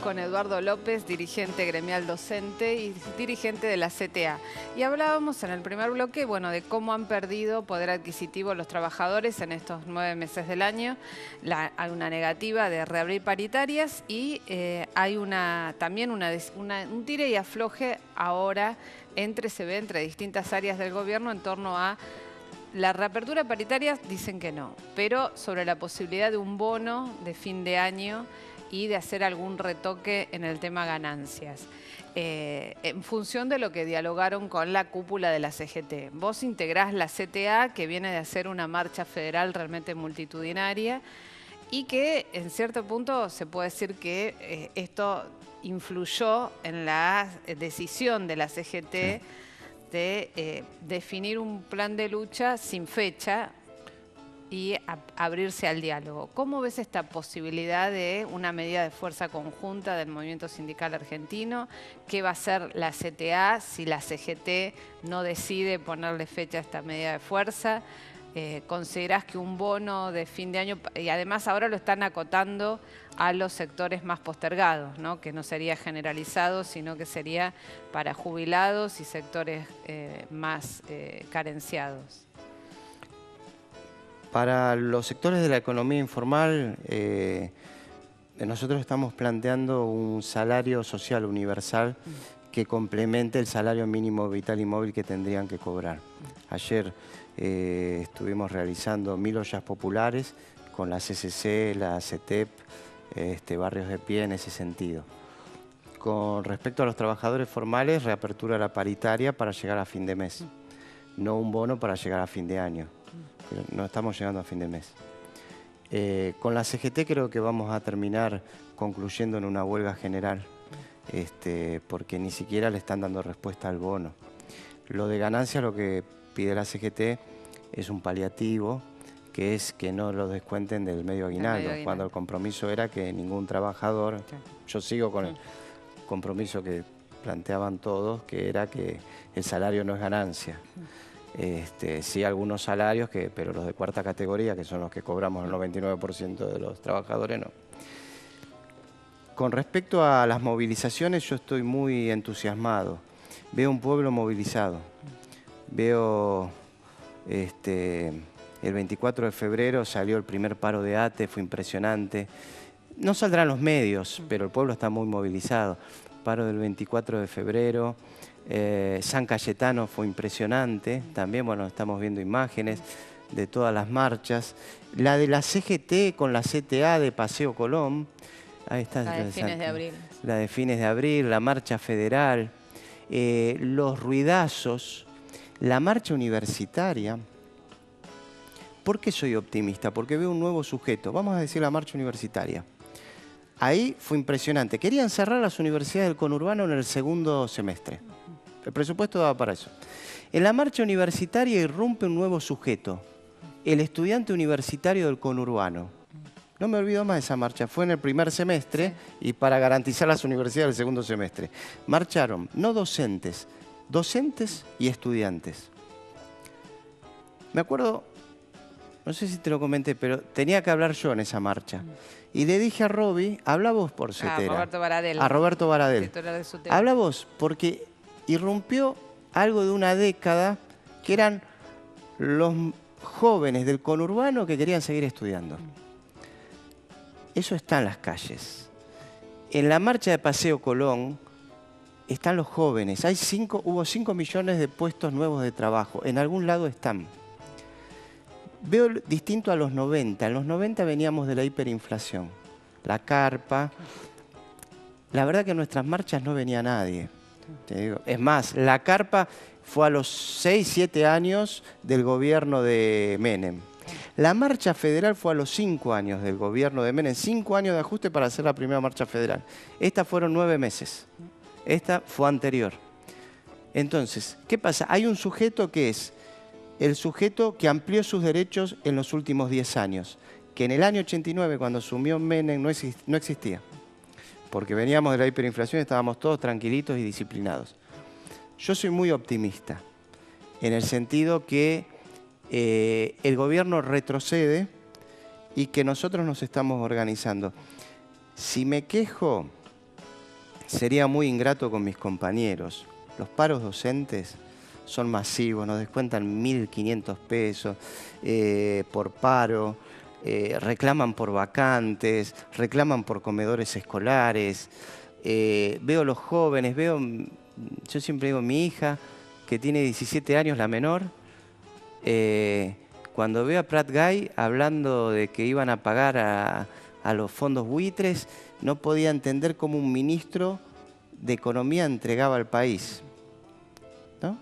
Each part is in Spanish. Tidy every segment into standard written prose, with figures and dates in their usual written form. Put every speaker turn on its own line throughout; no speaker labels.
con Eduardo López, dirigente gremial docente y dirigente de la CTA. Y hablábamos en el primer bloque, bueno, de cómo han perdido poder adquisitivo los trabajadores en estos 9 meses del año. Hay una negativa de reabrir paritarias y hay también un tire y afloje ahora se ve entre distintas áreas del gobierno en torno a la reapertura paritaria. Dicen que no, pero sobre la posibilidad de un bono de fin de año y de hacer algún retoque en el tema ganancias, en función de lo que dialogaron con la cúpula de la CGT. Vos integrás la CTA, que viene de hacer una marcha federal realmente multitudinaria y que en cierto punto se puede decir que esto influyó en la decisión de la CGT de definir un plan de lucha sin fecha y abrirse al diálogo. ¿Cómo ves esta posibilidad de una medida de fuerza conjunta del movimiento sindical argentino? ¿Qué va a hacer la CTA si la CGT no decide ponerle fecha a esta medida de fuerza? ¿Considerás que un bono de fin de año, y además ahora lo están acotando a los sectores más postergados, ¿no? Que no sería generalizado, sino que sería para jubilados y sectores más carenciados?
Para los sectores de la economía informal, nosotros estamos planteando un salario social universal que complemente el salario mínimo vital y móvil que tendrían que cobrar. Ayer estuvimos realizando 1000 ollas populares con la CCC, la CETEP, Barrios de Pie en ese sentido. Con respecto a los trabajadores formales, reapertura la paritaria para llegar a fin de mes, no un bono para llegar a fin de año. Pero no estamos llegando a fin de mes. Con la CGT creo que vamos a terminar concluyendo en una huelga general, porque ni siquiera le están dando respuesta al bono. Lo de ganancia, lo que pide la CGT es un paliativo, que es que no lo descuenten del medio aguinaldo, cuando el compromiso era que ningún trabajador, yo sigo con el compromiso que planteaban todos, que era que el salario no es ganancia. Sí, algunos salarios, pero los de cuarta categoría, que son los que cobramos el 99% de los trabajadores, no. Con respecto a las movilizaciones, yo estoy muy entusiasmado. Veo un pueblo movilizado. Veo, el 24 de febrero salió el primer paro de ATE, fue impresionante. No saldrán los medios, pero el pueblo está muy movilizado. Paro del 24 de febrero. San Cayetano fue impresionante, también, bueno, estamos viendo imágenes de todas las marchas. La de la CGT con la CTA de Paseo Colón, ahí está.
La de fines de abril.
La de fines de abril, la marcha federal, los ruidazos, la marcha universitaria. ¿Por qué soy optimista? Porque veo un nuevo sujeto, vamos a decir la marcha universitaria. Ahí fue impresionante, querían cerrar las universidades del conurbano en el segundo semestre. El presupuesto daba para eso. En la marcha universitaria irrumpe un nuevo sujeto, el estudiante universitario del conurbano. No me olvido más de esa marcha, fue en el primer semestre y para garantizar las universidades del segundo semestre. Marcharon no docentes, docentes y estudiantes. Me acuerdo, no sé si te lo comenté, pero tenía que hablar yo en esa marcha. Y le dije a Roby, habla vos por CETERA.
A Roberto Baradel.
A Roberto Baradel. Habla vos, porque irrumpió algo de una década que eran los jóvenes del conurbano que querían seguir estudiando. Eso está en las calles. En la marcha de Paseo Colón están los jóvenes. Hubo 5 millones de puestos nuevos de trabajo. En algún lado están. Veo distinto a los 90. En los 90 veníamos de la hiperinflación. La carpa. La verdad que en nuestras marchas no venía nadie. Te digo. Es más, la carpa fue a los 6, 7 años del gobierno de Menem. La marcha federal fue a los 5 años del gobierno de Menem. 5 años de ajuste para hacer la primera marcha federal. Estas fueron 9 meses. Esta fue anterior. Entonces, ¿qué pasa? Hay un sujeto que es el sujeto que amplió sus derechos en los últimos 10 años, que en el año 89, cuando asumió Menem, no existía. Porque veníamos de la hiperinflación y estábamos todos tranquilitos y disciplinados. Yo soy muy optimista, en el sentido que el gobierno retrocede y que nosotros nos estamos organizando. Si me quejo, sería muy ingrato con mis compañeros. Los paros docentes son masivos, nos descuentan 1.500 pesos por paro, reclaman por vacantes, reclaman por comedores escolares. Veo los jóvenes, yo siempre digo, mi hija, que tiene 17 años, la menor, cuando veo a Prat Guy hablando de que iban a pagar a los fondos buitres, no podía entender cómo un ministro de Economía entregaba al país, ¿no?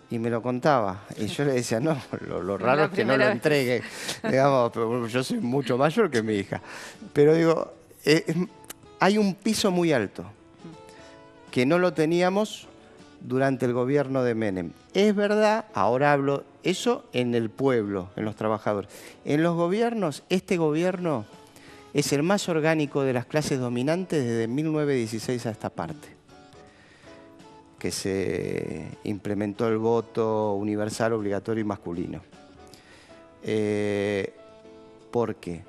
Y me lo contaba. Y yo le decía, no, lo raro es que no lo entregue. Digamos, pero yo soy mucho mayor que mi hija. Pero digo, hay un piso muy alto que no lo teníamos durante el gobierno de Menem. Es verdad, ahora hablo eso en el pueblo, en los trabajadores. En los gobiernos, este gobierno es el más orgánico de las clases dominantes desde 1916 a esta parte, que se implementó el voto universal, obligatorio y masculino. Porque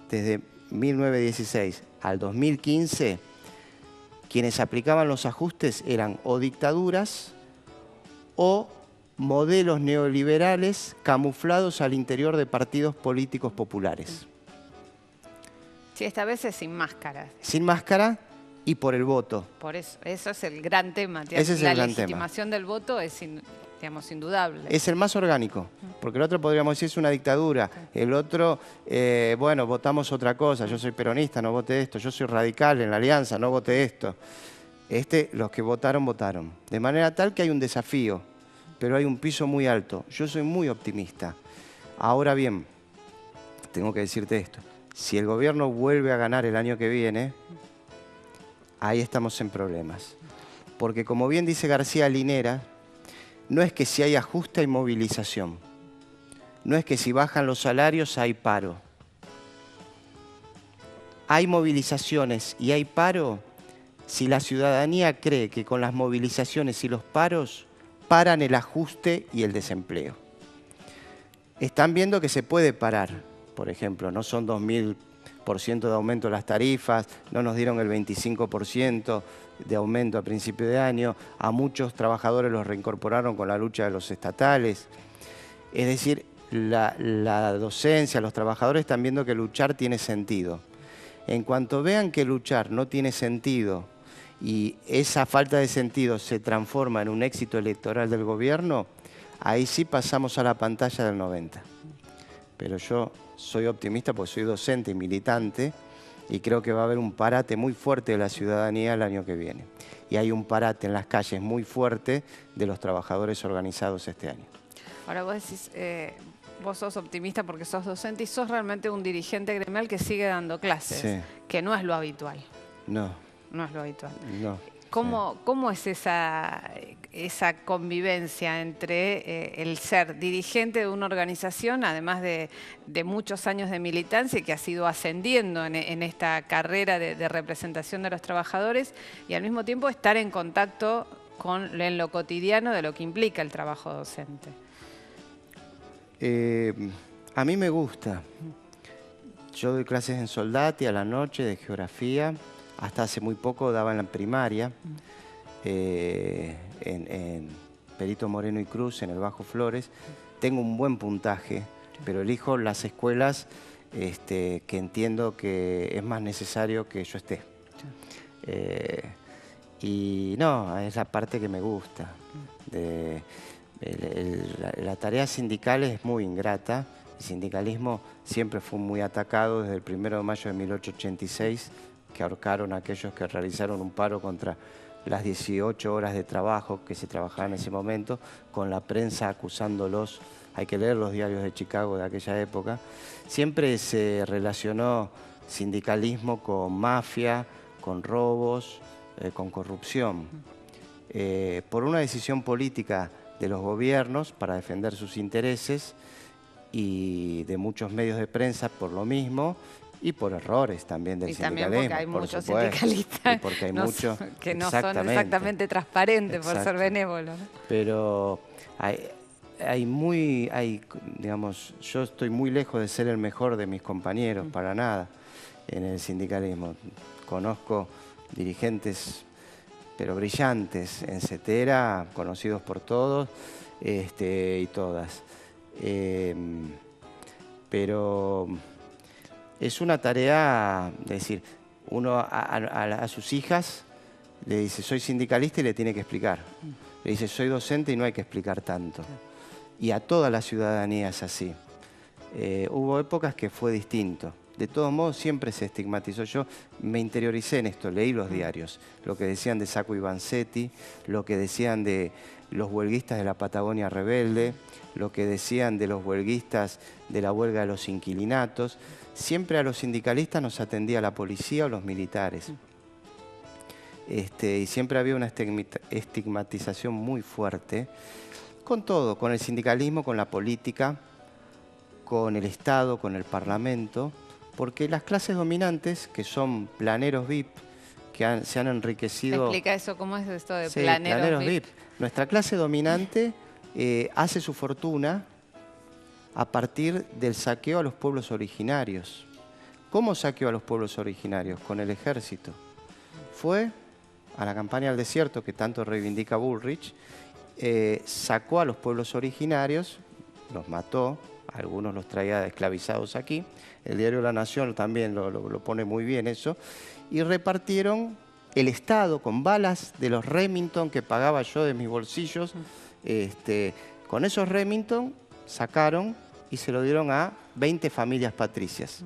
desde 1916 al 2015, quienes aplicaban los ajustes eran o dictaduras o modelos neoliberales camuflados al interior de partidos políticos populares.
Sí, esta vez es sin máscara.
Sin máscara y por el voto.
Por eso es el gran tema.
Ese es el gran tema.
La legitimación del voto es, digamos, indudable.
Es el más orgánico, porque el otro podríamos decir es una dictadura. El otro, bueno, votamos otra cosa. Yo soy peronista, no voté esto. Yo soy radical en la alianza, no voté esto. Los que votaron, votaron. De manera tal que hay un desafío, pero hay un piso muy alto. Yo soy muy optimista. Ahora bien, tengo que decirte esto. Si el gobierno vuelve a ganar el año que viene, ahí estamos en problemas. Porque como bien dice García Linera, no es que si hay ajuste hay movilización. No es que si bajan los salarios hay paro. Hay movilizaciones y hay paro si la ciudadanía cree que con las movilizaciones y los paros paran el ajuste y el desempleo. Están viendo que se puede parar. Por ejemplo, no son 2.000% de aumento de las tarifas, no nos dieron el 25% de aumento a principio de año, a muchos trabajadores los reincorporaron con la lucha de los estatales. Es decir, la docencia, los trabajadores están viendo que luchar tiene sentido. En cuanto vean que luchar no tiene sentido y esa falta de sentido se transforma en un éxito electoral del gobierno, ahí sí pasamos a la pantalla del 90. Pero yo soy optimista porque soy docente y militante y creo que va a haber un parate muy fuerte de la ciudadanía el año que viene. Y hay un parate en las calles muy fuerte de los trabajadores organizados este año.
Ahora vos decís, vos sos optimista porque sos docente y sos realmente un dirigente gremial que sigue dando clases, sí, que no es lo habitual.
No.
No es lo habitual.
No.
¿Cómo es esa convivencia entre el ser dirigente de una organización, además de muchos años de militancia que ha ido ascendiendo en esta carrera de representación de los trabajadores y al mismo tiempo estar en contacto en lo cotidiano de lo que implica el trabajo docente?
A mí me gusta. Yo doy clases en Soldati a la noche de geografía. Hasta hace muy poco daba en la primaria, en Perito Moreno y Cruz, en el Bajo Flores. Tengo un buen puntaje, pero elijo las escuelas que entiendo que es más necesario que yo esté. Y no, es la parte que me gusta. La tarea sindical es muy ingrata. El sindicalismo siempre fue muy atacado desde el 1 de mayo de 1886, que ahorcaron a aquellos que realizaron un paro contra las 18 horas de trabajo que se trabajaba en ese momento, con la prensa acusándolos. Hay que leer los diarios de Chicago de aquella época. Siempre se relacionó sindicalismo con mafia, con robos, con corrupción. Por una decisión política de los gobiernos para defender sus intereses y de muchos medios de prensa por lo mismo, y por errores también del sindicalismo.
Y también porque hay muchos sindicalistas
porque hay
que no son exactamente transparentes. Exacto. Por ser benévolos, ¿no?
Pero digamos, yo estoy muy lejos de ser el mejor de mis compañeros, para nada, en el sindicalismo. Conozco dirigentes, pero brillantes en CETERA, conocidos por todos y todas. Pero es una tarea, es decir, uno a sus hijas le dice, soy sindicalista y le tiene que explicar. Le dice, soy docente y no hay que explicar tanto. Y a toda la ciudadanía es así. Hubo épocas que fue distinto. De todos modos, siempre se estigmatizó. Yo me interioricé en esto, leí los diarios, lo que decían de Sacco y Vanzetti, lo que decían de los huelguistas de la Patagonia Rebelde, lo que decían de los huelguistas de la huelga de los inquilinatos. Siempre a los sindicalistas nos atendía la policía o los militares. Y siempre había una estigmatización muy fuerte, con todo, con el sindicalismo, con la política, con el Estado, con el Parlamento, porque las clases dominantes, que son planeros VIP, que se han enriquecido...
Explica eso, ¿cómo es esto de
sí,
planeros VIP?
Nuestra clase dominante hace su fortuna a partir del saqueo a los pueblos originarios. ¿Cómo saqueó a los pueblos originarios? Con el ejército. Fue a la campaña del desierto, que tanto reivindica Bullrich, sacó a los pueblos originarios, los mató, algunos los traía esclavizados aquí, el diario La Nación también lo pone muy bien eso, y repartieron el Estado con balas de los Remington que pagaba yo de mis bolsillos. Con esos Remington sacaron y se lo dieron a 20 familias patricias.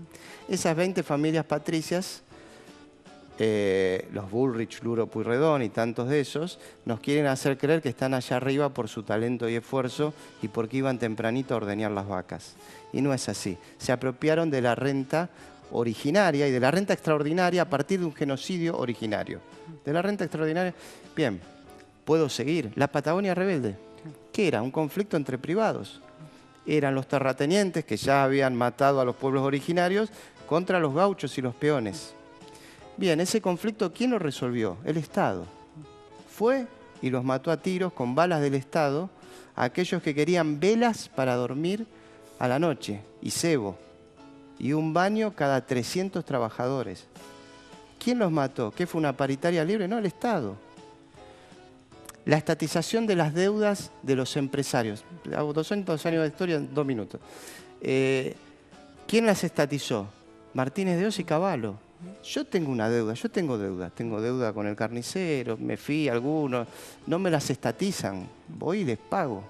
Esas 20 familias patricias, los Bullrich, Luro, Pueyrredón y tantos de esos, nos quieren hacer creer que están allá arriba por su talento y esfuerzo y porque iban tempranito a ordeñar las vacas. Y no es así. Se apropiaron de la renta originaria y de la renta extraordinaria a partir de un genocidio originario. De la renta extraordinaria, bien, puedo seguir. La Patagonia Rebelde, ¿qué era? Un conflicto entre privados. Eran los terratenientes que ya habían matado a los pueblos originarios contra los gauchos y los peones. Bien, ese conflicto, ¿quién lo resolvió? El Estado. Fue y los mató a tiros con balas del Estado a aquellos que querían velas para dormir a la noche y cebo y un baño cada 300 trabajadores. ¿Quién los mató? ¿Qué fue una paritaria libre? No, el Estado. La estatización de las deudas de los empresarios. Hago 200 años de historia en 2 minutos. ¿Quién las estatizó? Martínez de Oz y Cavallo. Yo tengo una deuda, tengo deuda con el carnicero, me fui a algunos, no me las estatizan, voy y les pago.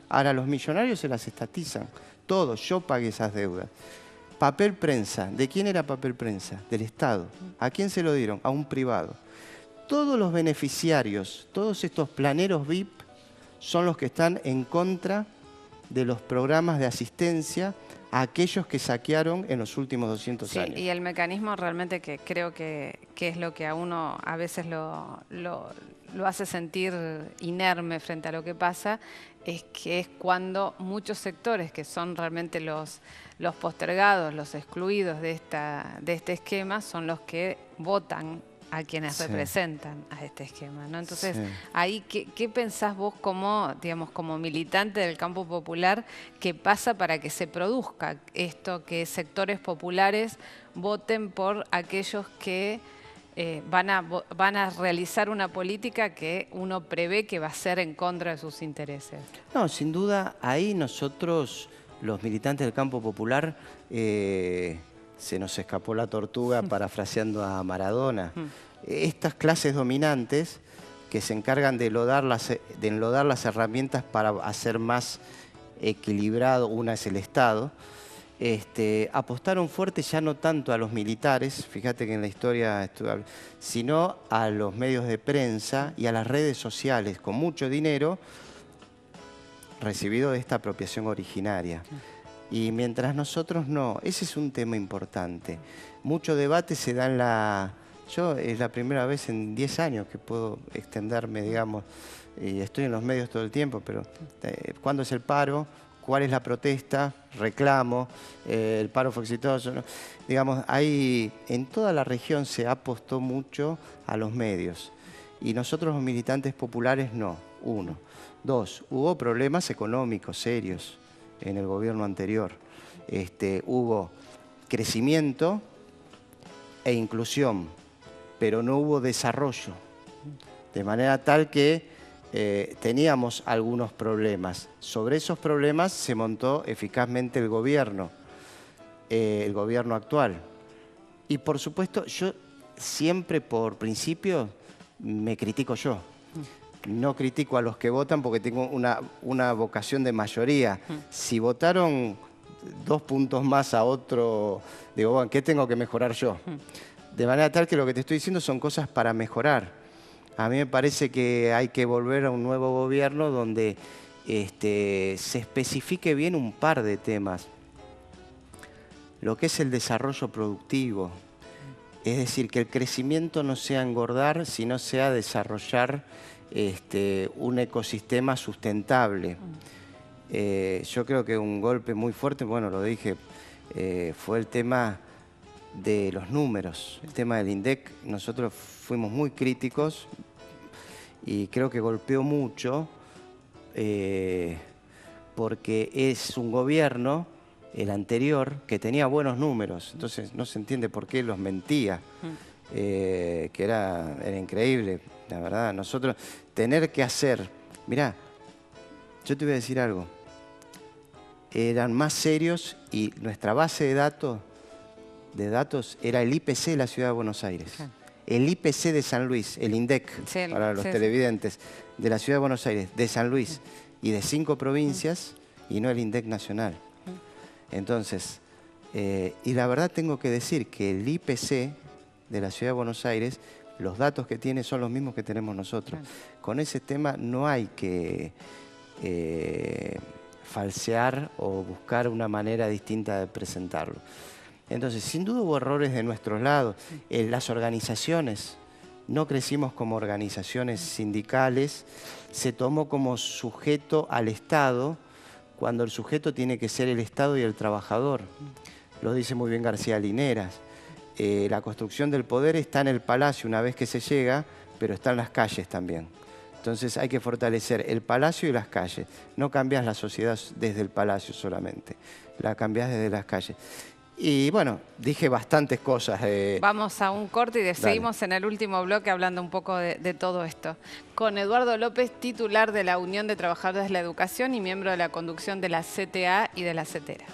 Ahora los millonarios se las estatizan, todos, yo pagué esas deudas. Papel prensa, ¿de quién era papel prensa? Del Estado. ¿A quién se lo dieron? A un privado. Todos los beneficiarios, todos estos planeros VIP son los que están en contra de los programas de asistencia a aquellos que saquearon en los últimos 200 años.
Y el mecanismo realmente que creo que es lo que a uno a veces lo hace sentir inerme frente a lo que pasa, es que es cuando muchos sectores que son realmente los postergados, los excluidos de este esquema, son los que votan a quienes representan a este esquema, ¿no? Entonces, ahí, ¿qué pensás vos como militante del campo popular, que pasa para que se produzca esto, que sectores populares voten por aquellos que van a realizar una política que uno prevé que va a ser en contra de sus intereses?
No, sin duda, ahí nosotros, los militantes del campo popular, se nos escapó la tortuga parafraseando a Maradona. Estas clases dominantes que se encargan de enlodar las herramientas para hacer más equilibrado, una es el Estado, apostaron fuerte ya no tanto a los militares, fíjate que en la historia, sino a los medios de prensa y a las redes sociales, con mucho dinero recibido de esta apropiación originaria. Y mientras nosotros no, ese es un tema importante. Mucho debate se da en la... Yo es la primera vez en 10 años que puedo extenderme, digamos, y estoy en los medios todo el tiempo, pero ¿cuándo es el paro? ¿Cuál es la protesta? Reclamo, el paro fue exitoso, ¿no? Digamos, ahí en toda la región se apostó mucho a los medios. Y nosotros los militantes populares no, 1. 2, hubo problemas económicos serios en el gobierno anterior. Hubo crecimiento e inclusión, pero no hubo desarrollo. De manera tal que teníamos algunos problemas. Sobre esos problemas se montó eficazmente el gobierno actual. Y por supuesto, yo siempre por principio me critico yo. No critico a los que votan porque tengo una vocación de mayoría. Si votaron 2 puntos más a otro, digo, bueno, ¿qué tengo que mejorar yo? De manera tal que lo que te estoy diciendo son cosas para mejorar. A mí me parece que hay que volver a un nuevo gobierno donde se especifique bien un par de temas. Lo que es el desarrollo productivo. Es decir, que el crecimiento no sea engordar, sino sea desarrollar un ecosistema sustentable. Yo creo que un golpe muy fuerte, bueno, lo dije, fue el tema de los números, el tema del INDEC. Nosotros fuimos muy críticos y creo que golpeó mucho porque es un gobierno, el anterior, que tenía buenos números. Entonces no se entiende por qué los mentía, que era increíble, la verdad. Nosotros tener que hacer, mirá, yo te voy a decir algo, eran más serios y nuestra base de datos era el IPC de la Ciudad de Buenos Aires. El IPC de San Luis, el INDEC, sí, para los televidentes, de la Ciudad de Buenos Aires, de San Luis y de 5 provincias, y no el INDEC nacional. Entonces, y la verdad tengo que decir que el IPC de la Ciudad de Buenos Aires, los datos que tiene son los mismos que tenemos nosotros. Con ese tema no hay que falsear o buscar una manera distinta de presentarlo. Entonces, sin duda hubo errores de nuestros lados. Las organizaciones, no crecimos como organizaciones sindicales, se tomó como sujeto al Estado, cuando el sujeto tiene que ser el Estado y el trabajador. Lo dice muy bien García Lineras. La construcción del poder está en el palacio una vez que se llega, pero está en las calles también. Entonces hay que fortalecer el palacio y las calles. No cambias la sociedad desde el palacio solamente, la cambias desde las calles. Y bueno, dije bastantes cosas.
Vamos a un corte y seguimos en el último bloque hablando un poco de todo esto. Con Eduardo López, titular de la Unión de Trabajadores de la Educación y miembro de la conducción de la CTA y de la CETERA.